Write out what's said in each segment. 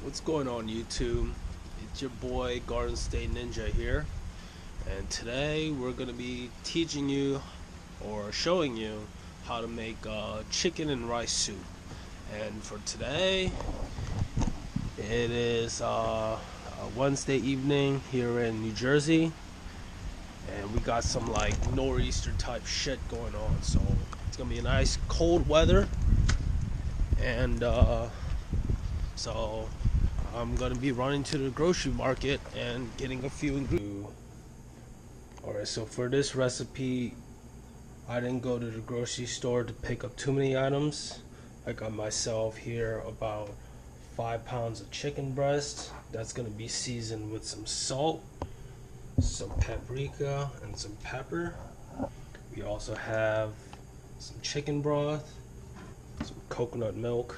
What's going on YouTube? It's your boy Garden State Ninja here, and today we're going to be teaching you or showing you how to make chicken and rice soup. And for today, it is a Wednesday evening here in New Jersey, and we got some like nor'easter type shit going on, so it's gonna be a nice cold weather. And so I'm gonna be running to the grocery market and getting a few ingredients. Alright, so for this recipe, I didn't go to the grocery store to pick up too many items. I got myself here about 5 pounds of chicken breast. That's gonna be seasoned with some salt, some paprika, and some pepper. We also have some chicken broth, some coconut milk,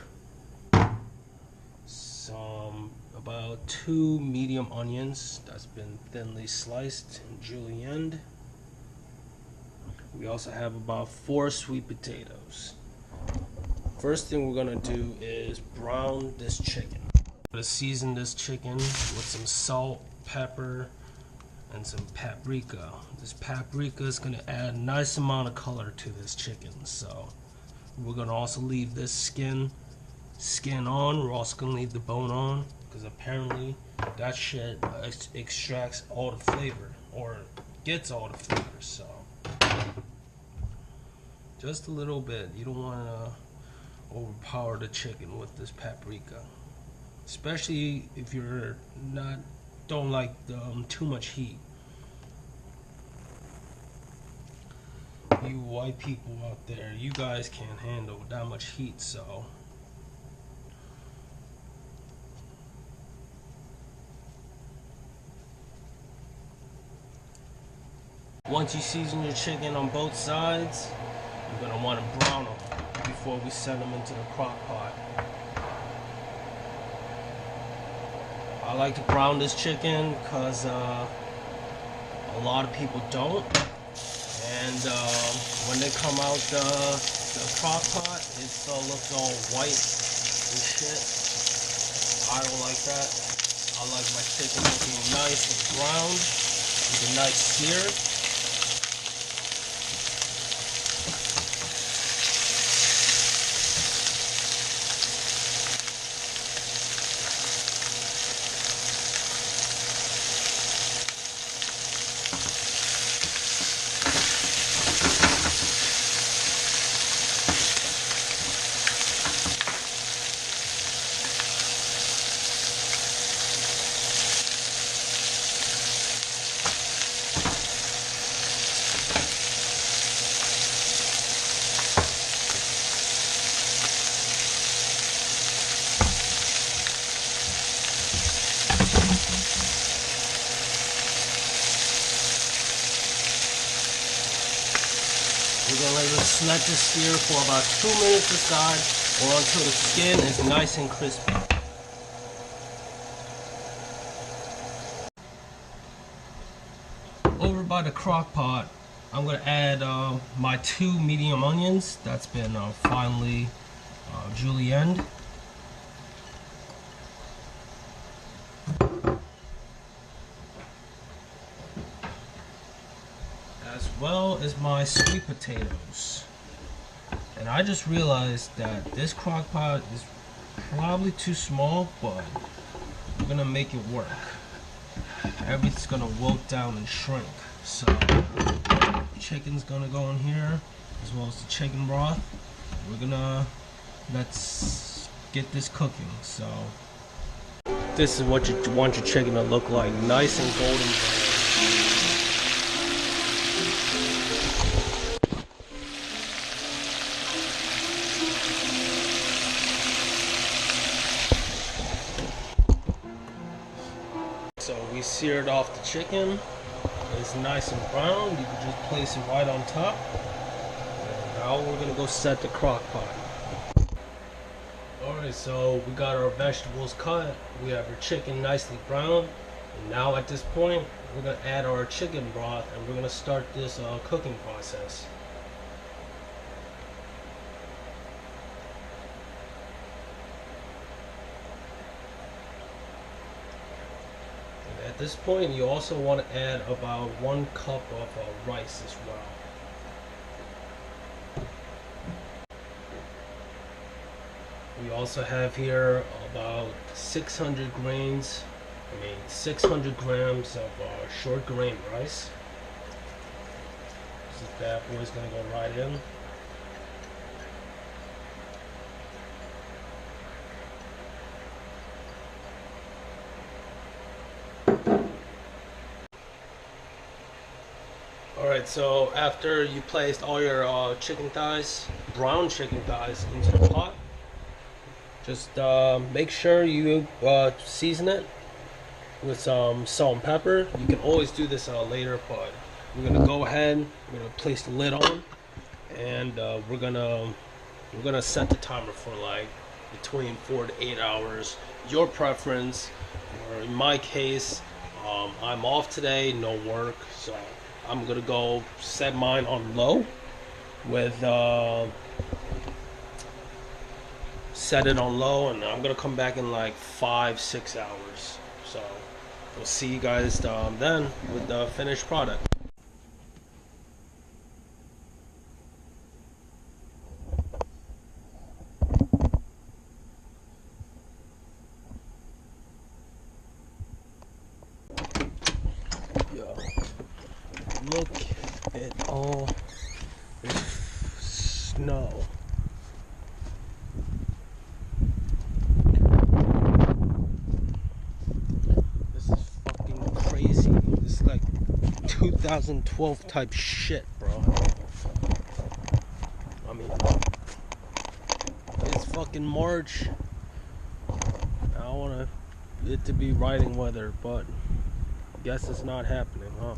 some about 2 medium onions that's been thinly sliced and julienned. We also have about 4 sweet potatoes. First thing we're gonna do is brown this chicken. I'm gonna season this chicken with some salt, pepper, and some paprika. This paprika is gonna add a nice amount of color to this chicken. So we're gonna also leave this skin on. We're also gonna leave the bone on, because apparently that shit extracts all the flavor, or gets all the flavor. So just a little bit. You don't want to overpower the chicken with this paprika, especially if you're don't like too much heat. You white people out there, you guys can't handle that much heat. So once you season your chicken on both sides, you're going to want to brown them before we send them into the crock pot. I like to brown this chicken because a lot of people don't. And when they come out the crock pot, it looks all white and shit. I don't like that. I like my chicken looking nice and browned with a nice sear. We're going to let this sear for about 2 minutes aside, or until the skin is nice and crispy. Over by the crock pot, I'm going to add my 2 medium onions that's been finely julienned. As well as my sweet potatoes. And I just realized that this crock pot is probably too small, but we're gonna make it work. Everything's gonna wilt down and shrink. So chicken's gonna go in here, as well as the chicken broth. Let's get this cooking. So this is what you want your chicken to look like, nice and golden brown. So we seared off the chicken. It's nice and brown. You can just place it right on top. And now we're gonna go set the crock pot. Alright, so we got our vegetables cut. We have our chicken nicely browned. And now at this point, we're gonna add our chicken broth, and we're gonna start this cooking process. At this point, you also want to add about 1 cup of rice as well. We also have here about 600 grams of short grain rice. This bad boy's gonna go right in. Alright, so after you placed all your chicken thighs, brown chicken thighs, into the pot, just make sure you season it with some salt and pepper. You can always do this later, but we're gonna go ahead. We're gonna place the lid on, and we're gonna set the timer for like between 4 to 8 hours. Your preference. Or in my case, I'm off today, no work, so I'm gonna go set mine on low with set it on low, and I'm gonna come back in like 5-6 hours. So we'll see you guys then with the finished product. Yo, look at all this snow. This is fucking crazy. This is like 2012 type shit, bro. I mean, it's fucking March. I want it to be riding weather, but guess it's not happening, huh?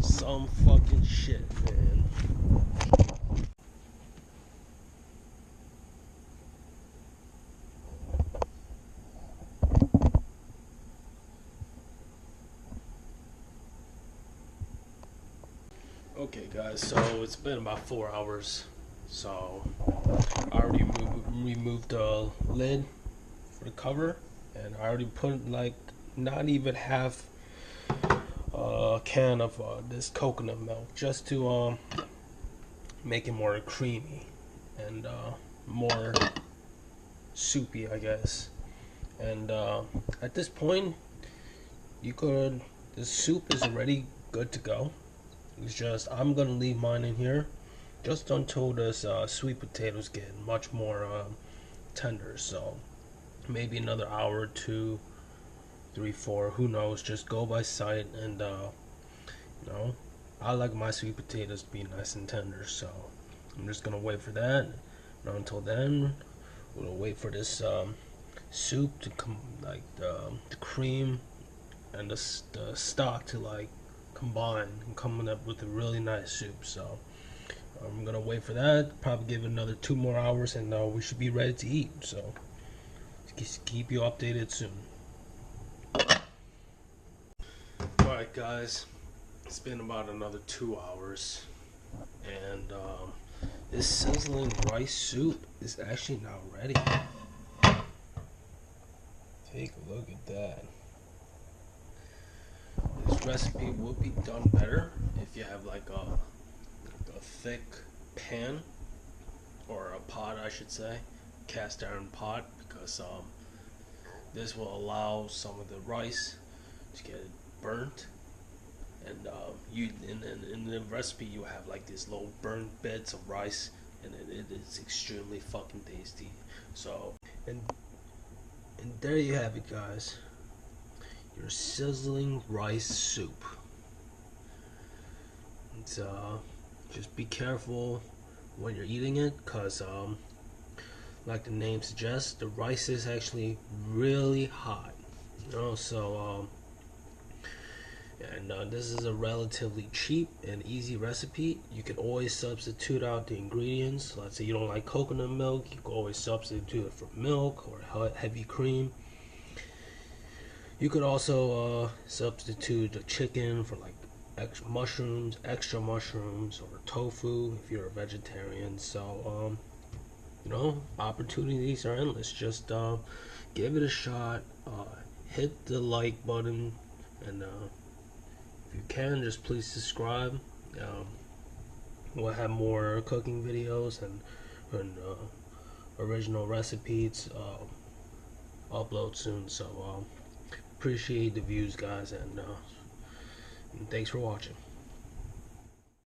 Some fucking shit, man. Okay, guys, so it's been about 4 hours. So I already removed the lid for the cover, and I already put like not even half a can of this coconut milk, just to make it more creamy and more soupy, I guess. And at this point, the soup is already good to go. It's just I'm gonna leave mine in here just until this sweet potatoes get much more tender. So maybe another hour, 2, 3, 4, who knows? Just go by sight, and you know, I like my sweet potatoes to be nice and tender. So I'm just gonna wait for that. And until then, we'll wait for this soup to come, like the cream and the stock to like combine and coming up with a really nice soup. So I'm gonna wait for that, probably give it another 2 more hours, and we should be ready to eat. So just keep you updated soon. Alright guys, it's been about another 2 hours, and this sizzling rice soup is actually now ready. Take a look at that. This recipe would be done better if you have like a thick pan, or a pot, I should say, cast iron pot, because this will allow some of the rice to get burnt, and in the recipe you have like these little burnt bits of rice, and it is extremely fucking tasty. So and there you have it, guys. Your sizzling rice soup. It's just be careful when you're eating it, cause like the name suggests, the rice is actually really hot, you know. So and this is a relatively cheap and easy recipe. You can always substitute out the ingredients. Let's say you don't like coconut milk, you can always substitute it for milk or heavy cream. You could also substitute the chicken for like extra mushrooms, or tofu if you're a vegetarian. So you know, opportunities are endless. Just give it a shot. hit the like button, and if you can, just please subscribe. We'll have more cooking videos and original recipes upload soon. So appreciate the views, guys, and thanks for watching.